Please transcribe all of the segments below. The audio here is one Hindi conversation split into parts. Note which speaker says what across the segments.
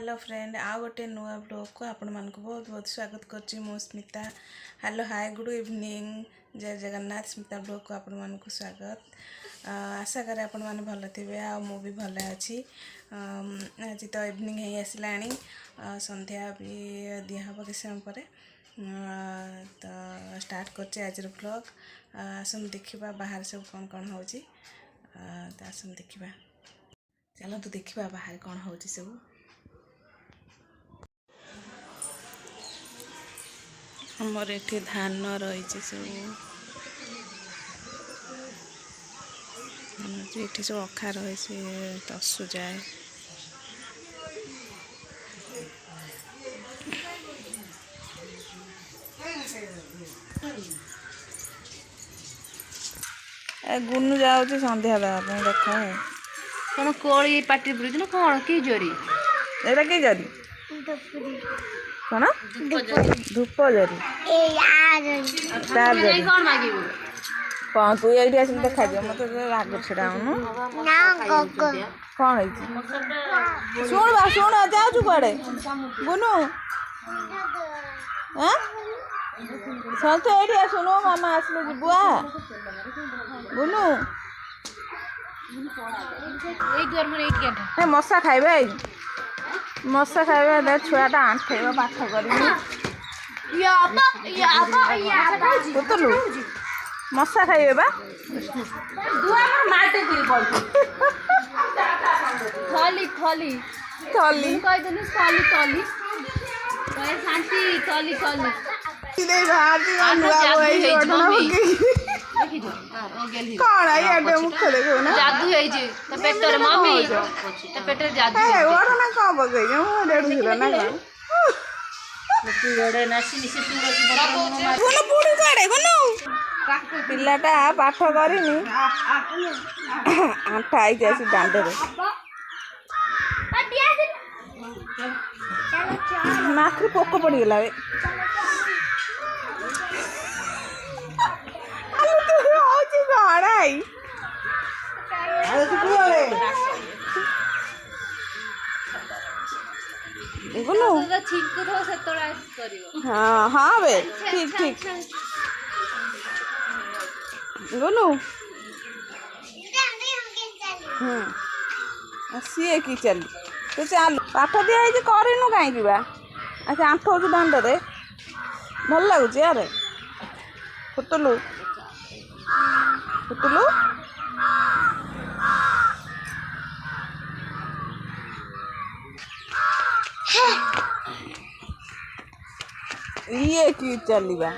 Speaker 1: हेलो फ्रेंड आ गोटे नुआ ब्लॉग को आपण मानक बहुत बहुत स्वागत करची मो Smita. Hello hi good evening जय जगन्नाथ। स्मिता ब्लॉग को आपण मानक स्वागत। आशा करे आपण माने भल थिबे आ मु भी भल अछि। आज तो इवनिंग हे आसलाणी संध्या भी दिया हबो के समय पर तो स्टार्ट करचे आज ब्लॉग। आसम देखिबा बाहर सब कौन कौन होची तो आसम देखिबा। चलो तो देखिबा बाहर कौन होची सब। हमर एठी धान रही सब ये सब अखा रही तसु जाए। गुनु जाऊँ संध्या देवा देख
Speaker 2: कौन कोली पाटी बुझ ना कौन की जोरी
Speaker 1: एटा की जरी कौन धूप जरी
Speaker 2: कौन मागिबो
Speaker 1: कौन तू ये आस देखा दियो मत राग छड़ा कौन है शुण बा शुण जाऊ कड़े गुनु हाँ तो ये सुनो मामा आसले बुआ गुनु मशा खाइबे मशा खाइबे दे छुआटा आंठेब पाठ कर मशा खाइबे बा
Speaker 2: थली थली
Speaker 1: थली
Speaker 2: कह देनु थली थली कहे शांति थली थली
Speaker 1: इले भाती नुआ होई ओडना होके कौन आई एडे मुख देखो ना
Speaker 2: जादू है जे त पेटर मम्मी त पेटर जादू
Speaker 1: है ओडना का बगै मु डेडू हिरा ना
Speaker 2: तू गडे नासी निसे तू बड़ा
Speaker 1: गुनु बुडी काडे गुनु पिल्लाटा पाठ करिनी आंठा आई जासी दांडे रे नाखरी पोक पड़ी गेला रे होची गड़ाई अरे तू कुआले गुनु
Speaker 2: तो छिक तो से तोड़ा करियो
Speaker 1: हां हां बे ठीक ठीक गुनु सीए की चल तो चल पाठ दिया है करिनु कहीं बा अच्छा आंठ हो दांड रे भल लगुच यार फुटलु फुटलु ये की चलिबा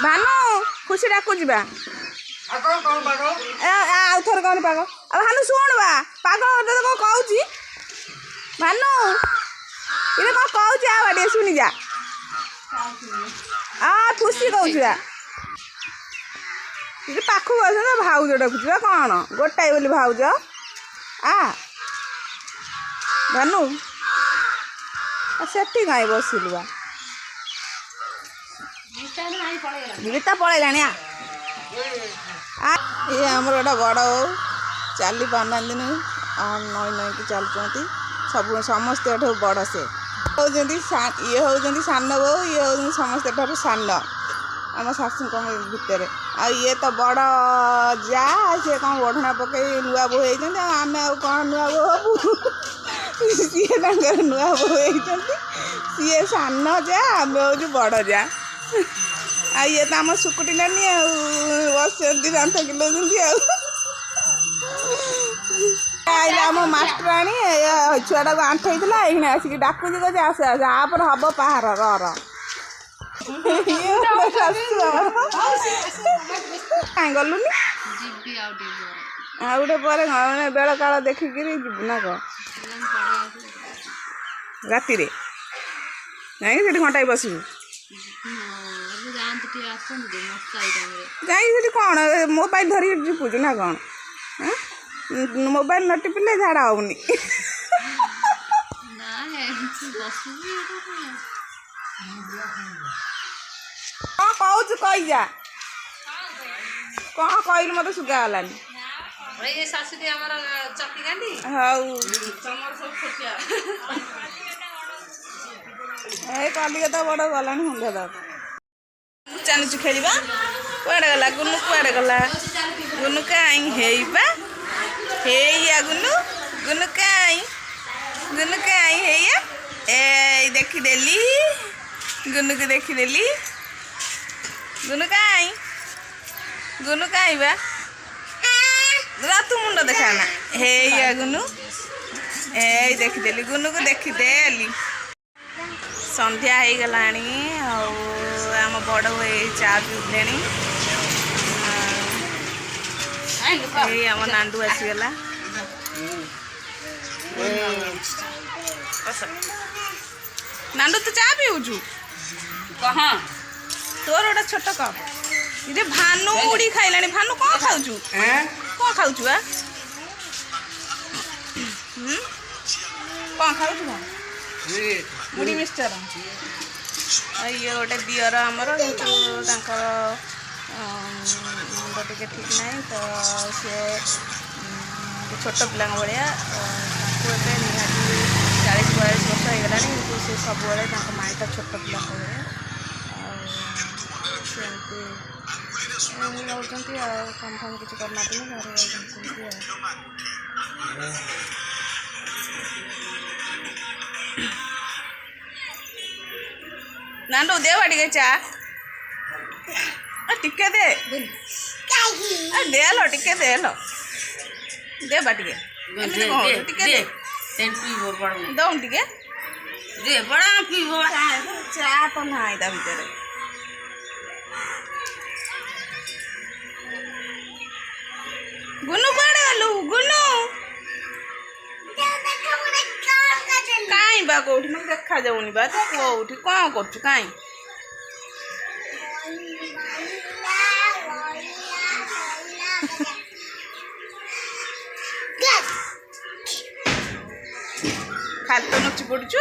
Speaker 1: भानु खुशी डाकु जीवा आ थर कौन पाग अब भानु शुण बा पाग तो कहूँ भानु ये कौन कहूँ आ बाटे शुणी जा खुशी कहूँ पाखु बस भाउज डाकुच कौन गोटाए बोली भाउज आ भानु सेठी कहीं बसिलु बा गीता पलैला ये आमर गोटे बड़ हो चली पाना नई नई कि चलुँच सब समस्ते बड़ से ये हूँ सान बो ये हूँ समस्ते सान आम शाशु भितर आ ये तो बड़ जा सी कौन ओढ़ना पकई नुआ बो होती आम कौन नुआ बो हबू सी नुआ बो होती सी सान जा आम हूँ बड़ जा आ ये तो आम सुकुटी नानी बस दांत किलो आइले आम मास्टराणी छुआटा को आंठ होता ये आसिक डाकुची कहे आस आस आप हम पहाड़ गर कहीं गलुनि आ गोटे पर बेल काल देखिक जीवु ना कौन राति जाइए घंटाए बसबू जाइए कौन मोबाइल धरिक टिपुचु ना कौन मोबाइल न टिपिले झाड़ा होनी कौन कहूँ कही जा कौन कहल मत सुगा गलानी
Speaker 2: ये शाशुड़ी हमर चक्की गांडी
Speaker 1: हाउ
Speaker 2: तमर सब छोटिया
Speaker 1: ଅଧିକ ତ ବଡ଼ ଗଲାଣି ସନ୍ଧ୍ୟା ଦବ ଚାଲୁଛୁ ଖେଳିବା କୁଆଡ଼େ ଗଲା ଗୁନୁ କୁଆଡ଼େ ଗଲା ଗୁନୁ କାଇଁ ହେଇବା ହେଇଆ ଗୁନୁ ଗୁନୁ କାଇଁ ହେଇଆ ଏଇ ଦେଖିଦେଲି ଗୁନୁକୁ ଦେଖିଦେଲି ଗୁନୁ କାଇଁ ବା ତୁ ମୁଣ୍ଡ ଦେଖାନା ହେଇଆ ଗୁନୁ ଏଇ ଦେଖିଦେଲି ଗୁନୁକୁ ଦେଖିଦେଲି ସନ୍ଧ୍ୟା ହେଇଗଲାଣି ଆଉ ଆମ ବଡ଼ ଏଇ ଚା ପିଉଲେଣି ଏଇ ଆମ ନାଣ୍ଡୁ ଆସିଗଲା ନାଣ୍ଡୁ ତୁ ଚା ପିଉଛୁ
Speaker 2: କହ
Speaker 1: ତୋର ଗୋଟେ ଛୋଟ କପ୍ ଯେ ଭାନୁ ମୁଢ଼ି ଖାଇଲାଣି ଭାନୁ କ'ଣ ଖାଉଛୁ କ'ଣ ଖାଉଛୁ ବା କ'ଣ ଖାଉଛୁ କ'ଣ ମୁଢ଼ି ମିକ୍ସଚର ଇଏ ଗୋଟେ ଦିଅର ଆମର କିନ୍ତୁ ତାଙ୍କର ମୁଣ୍ଡ ଟିକେ ଠିକ୍ ନାହିଁ ତ ସିଏ ଛୋଟ ପିଲାଙ୍କ ଭଳିଆ ତାଙ୍କୁ ଏବେ ନିହାତି 40-42 ବର୍ଷ ହେଇଗଲାଣି କିନ୍ତୁ ସେ ସବୁବେଳେ ତାଙ୍କ ମାଇଟା ଛୋଟ ପିଲାଙ୍କ ଭଳିଆ ଆଉ ସେମିତି ରହୁଛନ୍ତି ଆଉ କାମ ଫାମ କିଛି କରୁନାହାନ୍ତି ଘରେ ରହୁଛନ୍ତି ସେମିତି ଆଉ ନାଣ୍ଡୁ ଦେ ବା ଟିକେ ଚା ଟିକେ ଦେ ଦେଲ ଟିକେ ଦେଲ ଦେ ବା ଟିକେ ଏମିତି କ'ଣ ଟିକେ ଦେ ଦଉନ ଟିକେ ଚା ତ ନାହିଁ ତା ଭିତରେ ଗୁନୁ କୁଆଡ଼େ ଗଲୁ ଗୁନୁ କାଇଁ ବା କୋଉଠି ମୋତେ ଦେଖାଯାଉନି ବା ତୁ କୋଉଠି କ'ଣ କରୁଛୁ କାଇଁ ଖାଲି ତ ନୁଚି ପଡ଼ୁଛୁ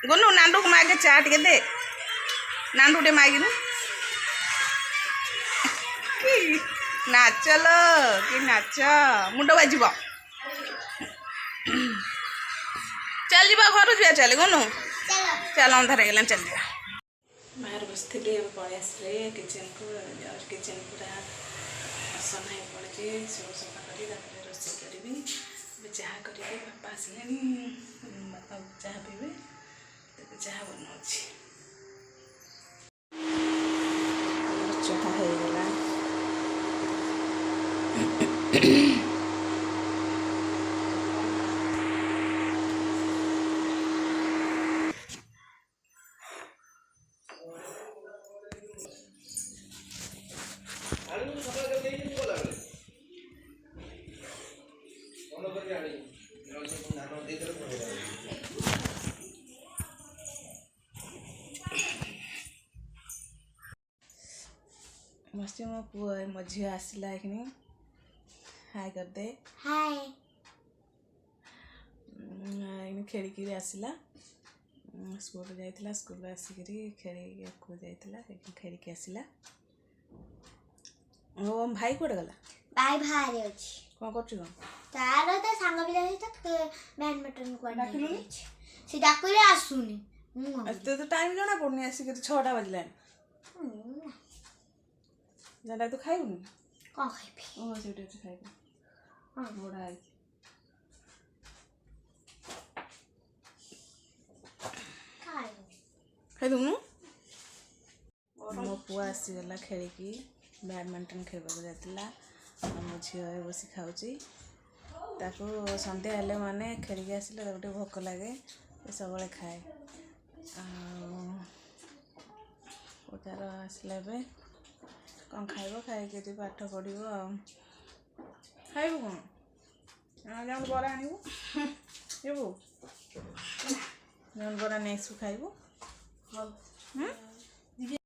Speaker 1: ଗୁନୁ ନାଣ୍ଡୁକୁ ମାଗେ ଚା ଟିକେ ଦେ ନାଣ୍ଡୁ ଟିକେ ମାଗିନୁ କି ନାଚ ଲୋ କି ନାଚ ମୁଣ୍ଡ ବାଜିବ ଚାଲ ଯିବା ଘରୁ ଯିବା ଚାଲେ ଗୁନୁ ଚାଲ ଅନ୍ଧାର ହେଇଗଲାଣି ଚାଲ ଯିବା ବାହାରେ ବସିଥିଲି ଏବେ ପଳେଇ ଆସିଲି କିଚେନ୍କୁ କିଚେନ୍ ପୁରା ଅସନା ହେଇ ପଡ଼ିଛି ସବୁ ସଫା କରି ତାପରେ ରୋଷେଇ କରିବି ଏବେ ଚାହା କରିବି ବାପା ଆସିଲେଣି ବାପା ଚାହା ପିଇବେ ତେବେ ଚାହା ବନାଉଛି ଚାହା ହେଇଗଲା मस्ती मो पुआ मो झी आसला एखनी हाय कर दे हाय खेलिकी आसला स्कूल जाइला स्कूल आसिक खेलिकी आसला ओ भाई कोड़े गला
Speaker 3: भाई बाहर अछि
Speaker 1: कौन कर
Speaker 3: तार तो सांग पिला सहित बैडमिंटन को से डाकुले आसुनी
Speaker 1: तो टाइम जना पड़नी आसिक 6टा बजला जरा तू खाइबुनी
Speaker 3: कौन खाइबी
Speaker 1: ओ सेटे खाइबू हां बड़ा है खाइ दूनु मो पुआ आसीगला खेलिकी बैडमिंटन खेलबा जातिला मो झियो बसी खाऊची ताको संध्या हेले माने खेलिकी आसिले गोटे भोक लागे सब खाए तार आसला कौन खाइब खाई पाठ पढ़ खाइबू कौन जाऊँ बरा आणबू जीवू जाऊँ बरा नेक्स्ट खाइबू